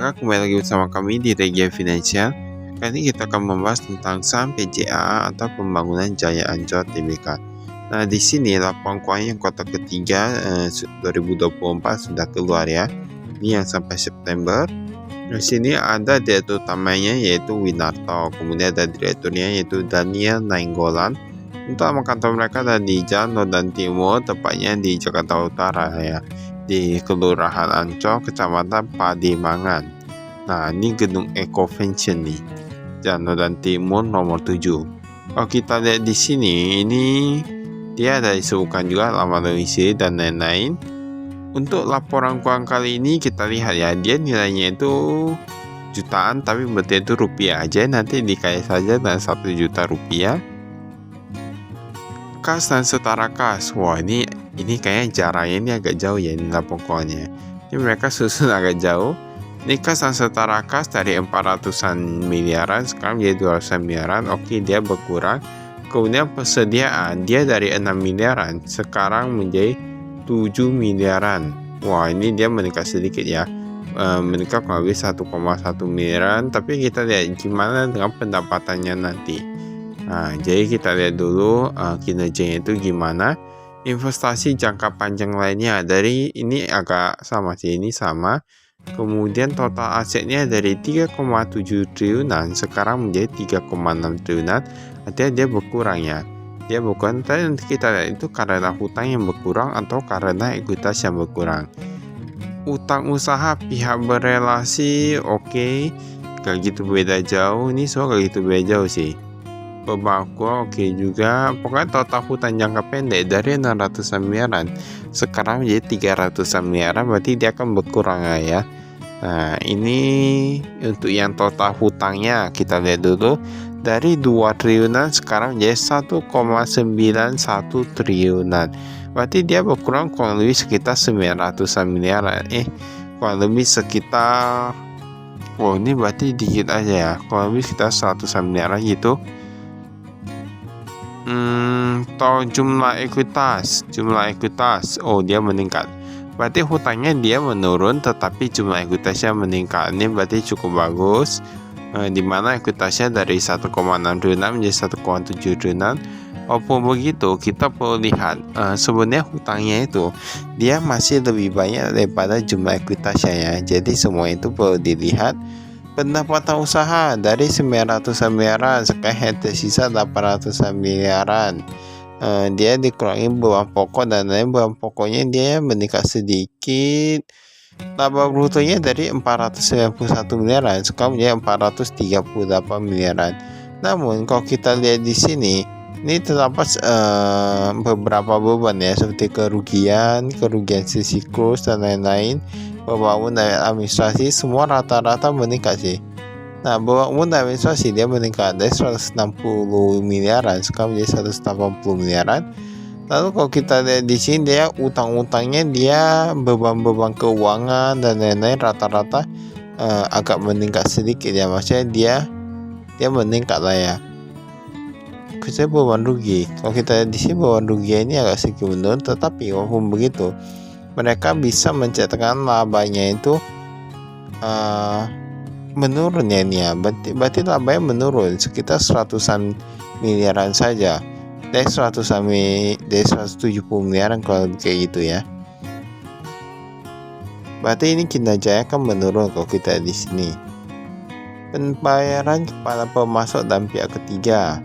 pendengar, kembali lagi bersama kami di Regia Finansial. Kali ini kita akan membahas tentang saham PJA atau Pembangunan Jaya Ancol Tbk. Nah, di sini laporan keuangan yang kuartal ketiga 2024 sudah keluar ya. Ini yang sampai September. Di sini ada direktur utamanya yaitu Winarto, kemudian ada direkturnya yaitu Daniel Nainggolan. Untuk alamat kantor mereka ada di Jalan Lodan Timur, tepatnya di Jakarta Utara ya, di Kelurahan Ancol, Kecamatan Pademangan. Nah, ini gedung Ecovention nih, Jalan Lodan Timur nomor 7. Kalau kita lihat di sini, ini dia ada disebutkan juga alamat domisili dan lain-lain. Untuk laporan keuangan kali ini kita lihat ya, dia nilainya itu jutaan, tapi berarti itu rupiah aja, nanti dikali saja dengan 1 juta rupiah. Kas dan setara kas, wah ini kayaknya jaraknya ini agak jauh ya, ini pokoknya. Ini mereka susun agak jauh. Ini kas dan setara kas dari 400-an miliaran sekarang jadi 200-an miliaran. Oke, dia berkurang. Kemudian persediaan dia dari 6 miliaran sekarang menjadi 7 miliaran. Wah, ini dia meningkat sedikit ya. Meningkat kurang lebih 1,1 miliaran. Tapi kita lihat gimana dengan pendapatannya nanti. Nah, jadi kita lihat dulu kinerjanya itu gimana. Investasi jangka panjang lainnya dari ini agak sama sih, ini sama. Kemudian total asetnya dari 3,7 triliunan sekarang menjadi 3,6 triliunan. Artinya dia berkurang ya. Dia berkurang, tapi nanti kita lihat itu karena hutang yang berkurang atau karena ekuitas yang berkurang. Utang usaha pihak berelasi oke, gak gitu beda jauh. Ini soal gak gitu beda jauh sih. Pembaku oke juga. Pokoknya total hutang jangka pendek dari 600 miliaran sekarang menjadi 300 miliaran, berarti dia akan berkurang ya. Nah, ini untuk yang total hutangnya kita lihat dulu, dari 2 triliunan sekarang menjadi 1,91 triliunan, berarti dia berkurang kurang lebih sekitar 900 miliaran. Kurang lebih sekitar, ini berarti dikit aja ya, kurang lebih sekitar 100 miliaran gitu. Jumlah ekuitas, dia meningkat, berarti hutangnya dia menurun tetapi jumlah ekuitasnya meningkat. Ini berarti cukup bagus, dimana ekuitasnya dari 1,6 triliunan menjadi 1,7 triliunan. Walaupun begitu, kita perlu lihat sebenarnya hutangnya itu dia masih lebih banyak daripada jumlah ekuitasnya ya. Jadi semua itu perlu dilihat. Pendapatan usaha dari 900 miliaran sekarang tersisa 800 miliaran. Dia dikurangi beban pokok dan lain. Beban pokoknya dia meningkat sedikit. Laba brutonya dari 491 miliaran sekarang menjadi 438 miliaran. Namun kalau kita lihat di sini, ini terdapat beberapa beban ya, seperti kerugian sisi kurs dan lain-lain. Beban dan administrasi semua rata-rata meningkat sih. Nah, beban dan administrasi dia meningkat dari 160 miliaran sekarang menjadi 180 miliaran. Lalu kalau kita lihat di sini, dia utang-utangnya dia beban keuangan dan lain-lain rata-rata agak meningkat sedikit ya. Maksudnya dia meningkat lah ya. Kita beban rugi. Kalau kita lihat di sini, beban rugi ini agak sedikit menurun, tetapi walaupun begitu mereka bisa mencetakkan labanya itu menurun ya ini ya. Berarti labanya menurun sekitar 100-an miliaran saja. Dari 170 miliaran kalau kayak gitu ya. Berarti ini kinerjanya akan menurun kalau kita di sini. Pembayaran kepada pemasok dan pihak ketiga.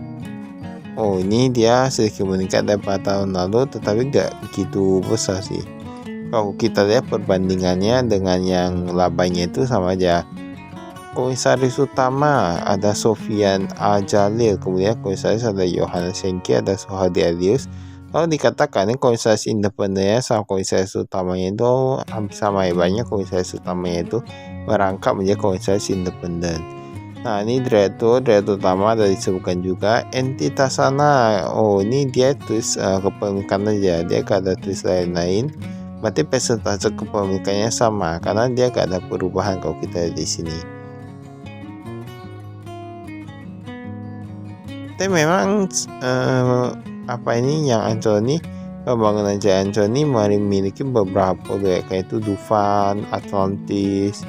Ini dia sedikit meningkat daripada tahun lalu, tetapi gak begitu besar sih. Kalau kita lihat perbandingannya dengan yang labanya itu sama aja. Komisaris utama ada Sofian Al-Jalil, kemudian komisaris ada Yohanes Hengki, ada Suhadi Alius. Lalu dikatakan ini komisaris independennya sama komisaris utamanya itu hampir sama ya, banyak komisaris utamanya itu merangkap menjadi komisaris independen. Nah, ini direktur utama ada disebutkan juga. Entitas sana, ini dia tulis kepemilikan aja, dia gak ada tulis lain-lain. Berarti persentase kepemilikannya sama karena dia gak ada perubahan kalau kita lihat di sini. Tapi memang yang Ancol ini, pembangunan Jaya Ancol ini memiliki beberapa proyek, yaitu Dufan, Atlantis,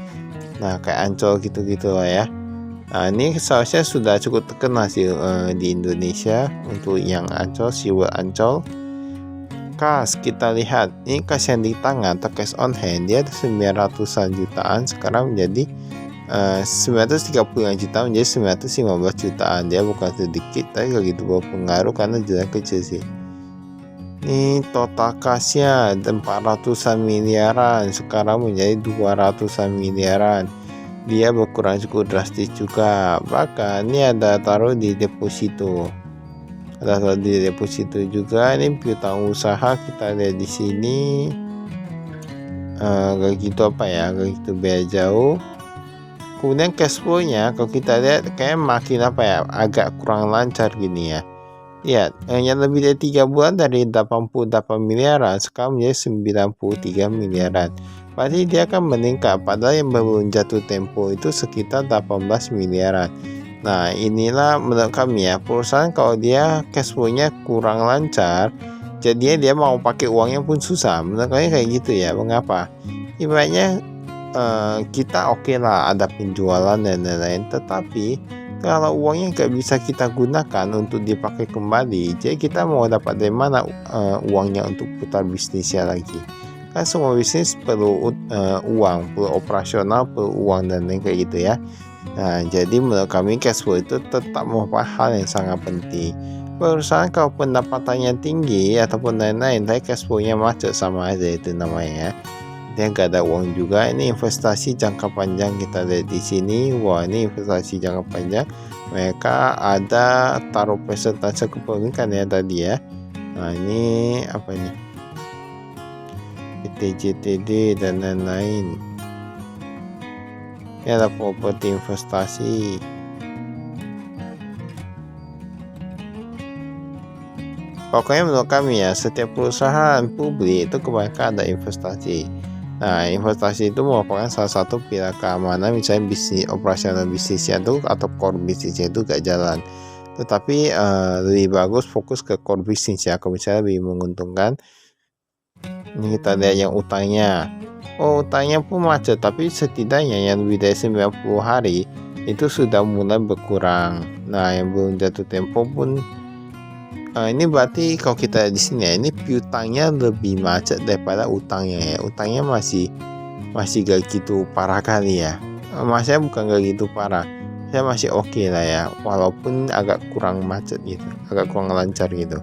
Nah, kayak Ancol gitu-gitu lah ya. Nah, ini seharusnya sudah cukup terkenal sih di Indonesia untuk yang Ancol, SeaWorld Ancol. Kas kita lihat, ini kas yang di tangan atau cash on hand dia 900-an jutaan sekarang menjadi 935 juta menjadi 915 jutaan. Dia bukan sedikit tapi gak gitu berpengaruh karena jumlah kecil sih. Ini total kasnya 400-an miliaran sekarang menjadi 200-an miliaran. Dia berkurang cukup drastis juga. Bahkan ini ada taruh di deposito. Ada taruh di deposito juga. Ini piutang usaha kita lihat di sini. Gak gitu apa ya, gak gitu beda jauh. Kemudian cash flow-nya kalau kita lihat kayak makin apa ya, agak kurang lancar gini ya. Lihat, yang lebih dari 3 bulan dari 88 miliaran sekarang menjadi 93 miliaran. Berarti dia akan meningkat, padahal yang belum jatuh tempo itu sekitar 18 miliaran. Nah, inilah menurut kami ya, perusahaan kalau dia cash flow-nya kurang lancar, jadinya dia mau pakai uangnya pun susah. Menurut kami kayak gitu ya. Mengapa? Ibaratnya kita oke lah ada penjualan dan lain-lain, tetapi kalau uangnya nggak bisa kita gunakan untuk dipakai kembali, jadi kita mau dapat dari mana uangnya untuk putar bisnisnya lagi? Kan semua bisnis perlu uang, perlu operasional, perlu uang dan lain kayak gitu ya. Nah, jadi menurut kami cash flow itu tetap merupakan hal yang sangat penting. Perusahaan kalau pendapatannya tinggi ataupun lain-lain, tapi cash flow-nya macet sama aja itu namanya. Dia nggak ada uang juga. Ini investasi jangka panjang kita lihat di sini. Wah, ini investasi jangka panjang. Mereka ada taruh persentase kepemilikan ya tadi ya. Nah, ini apa ini? PTJTD dan lain-lain. Ini ada properti investasi. Pokoknya menurut kami ya, setiap perusahaan publik itu kebanyakan ada investasi. Nah, investasi itu merupakan salah satu pilar keamanan, misalnya bisnis operasional bisnisnya itu atau core bisnisnya itu gak jalan. Tetapi lebih bagus fokus ke core bisnis ya, kalau misalnya lebih menguntungkan. Ini kita lihat yang utangnya. Oh, utangnya pun macet, tapi setidaknya yang lebih dari 90 hari itu sudah mulai berkurang. Nah, yang belum jatuh tempo pun ini berarti kalau kita di sini ya, ini piutangnya lebih macet daripada utangnya ya. Utangnya masih gak gitu parah kali ya. Maksudnya bukan gak gitu parah. Saya masih oke lah ya, walaupun agak kurang macet gitu, agak kurang lancar gitu.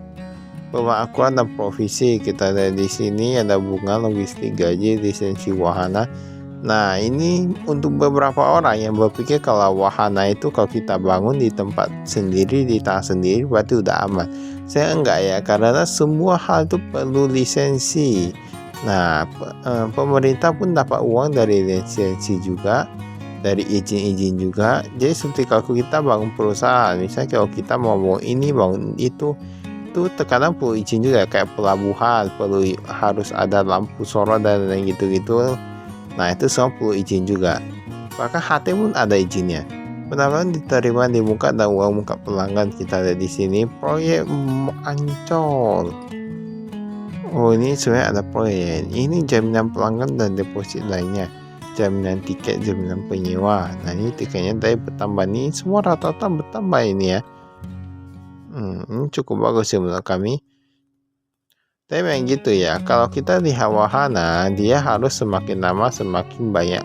Pemakuan dan provisi kita lihat di sini ada bunga, logistik, gaji, lisensi wahana. Nah, ini untuk beberapa orang yang berpikir kalau wahana itu kalau kita bangun di tempat sendiri, di tanah sendiri berarti udah aman. Saya enggak ya, karena semua hal itu perlu lisensi. Nah, pemerintah pun dapat uang dari lisensi juga, dari izin-izin juga. Jadi seperti kalau kita bangun perusahaan, misalnya kalau kita mau ini, bangun itu terkadang perlu izin juga, kayak pelabuhan, harus ada lampu sorot dan lain gitu-gitu. Nah, itu semua perlu izin juga. Bahkan HT pun ada izinnya. Penambahan diterima di muka dan uang muka pelanggan kita lihat di sini. Proyek Ancol. Oh, ini sebenarnya ada proyek. Ini jaminan pelanggan dan deposit lainnya. Jaminan tiket, jaminan penyewa. Nah, ini tiketnya dari bertambah nih. Semua rata-rata bertambah ini ya. Ini cukup bagus sih menurut kami. Tapi memang gitu ya, kalau kita lihat wahana, dia harus semakin lama semakin banyak,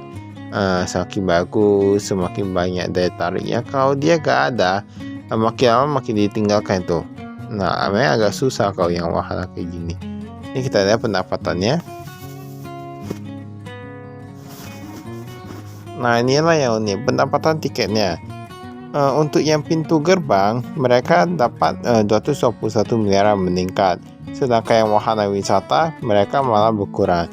semakin bagus, semakin banyak daya tariknya. Kalau dia gak ada, makin lama makin ditinggalkan tuh. Nah, memang agak susah kalau yang wahana kayak gini. Ini kita lihat pendapatannya. Nah, inilah yang unik, pendapatan tiketnya. Untuk yang pintu gerbang, mereka dapat 221 miliar meningkat. Sedangkan yang wahana wisata mereka malah berkurang.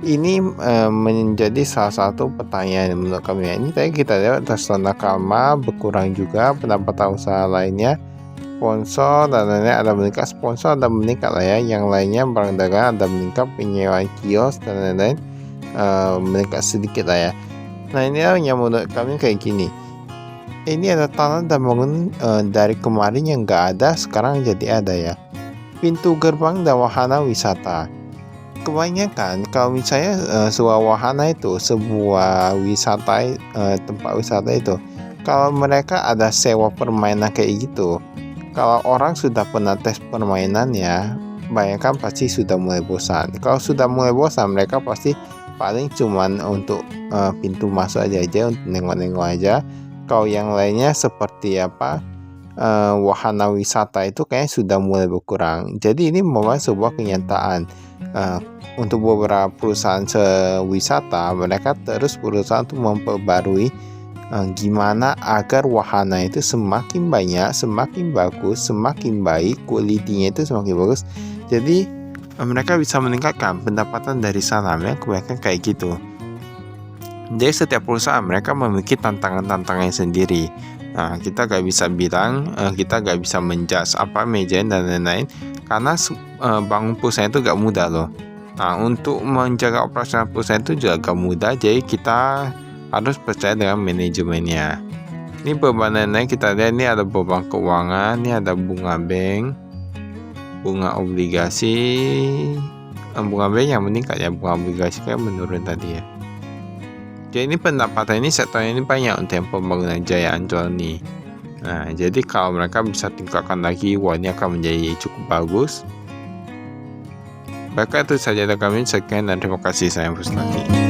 Ini menjadi salah satu pertanyaan menurut kami. Ini tadi kita lihat Tasona Kalma berkurang juga, pendapatan usaha lainnya, sponsor dan lainnya ada meningkat. Sponsor ada meningkat lah ya. Yang lainnya barang dagangan ada meningkat, penyewaan kios dan lain-lain meningkat sedikit lah ya. Nah, ini yang menurut kami kayak gini. Ini ada tanah dan bangun dari kemarin yang nggak ada, sekarang jadi ada ya. Pintu gerbang dan wahana wisata. kebanyakan kalau misalnya sebuah wahana itu, sebuah wisata, tempat wisata itu, kalau mereka ada sewa permainan kayak gitu, kalau orang sudah pernah tes permainannya, bayangkan pasti sudah mulai bosan. Kalau sudah mulai bosan, mereka pasti paling cuman untuk pintu masuk aja untuk nengok-nengok aja. Kalau yang lainnya seperti apa, wahana wisata itu kayaknya sudah mulai berkurang. Jadi ini memang sebuah kenyataan. Untuk beberapa perusahaan wisata, mereka terus berusaha untuk memperbarui gimana agar wahana itu semakin banyak, semakin bagus, semakin baik, kualitinya itu semakin bagus. Jadi mereka bisa meningkatkan pendapatan dari sana. Mereka kebanyakan kayak gitu. Jadi setiap perusahaan mereka memiliki tantangan-tantangan sendiri. Nah, kita gak bisa bilang, kita gak bisa menjudge apa manajemen dan lain-lain, karena bangun perusahaan itu gak mudah loh. Nah, untuk menjaga operasional perusahaan itu juga gak mudah, jadi kita harus percaya dengan manajemennya. Ini beban lain kita lihat, ini ada beban keuangan, ini ada bunga bank, bunga obligasi, bunga bank yang meningkat ya, bunga obligasi kayak menurun tadi ya. Jadi ini pendapatan ini sektor ini banyak untuk pembangunan Jaya Ancol nih. Nah, jadi kalau mereka bisa tingkatkan lagi, wah ini akan menjadi cukup bagus. Baiklah, itu saja dari kami. Sekian dan terima kasih. Saya Fusnati.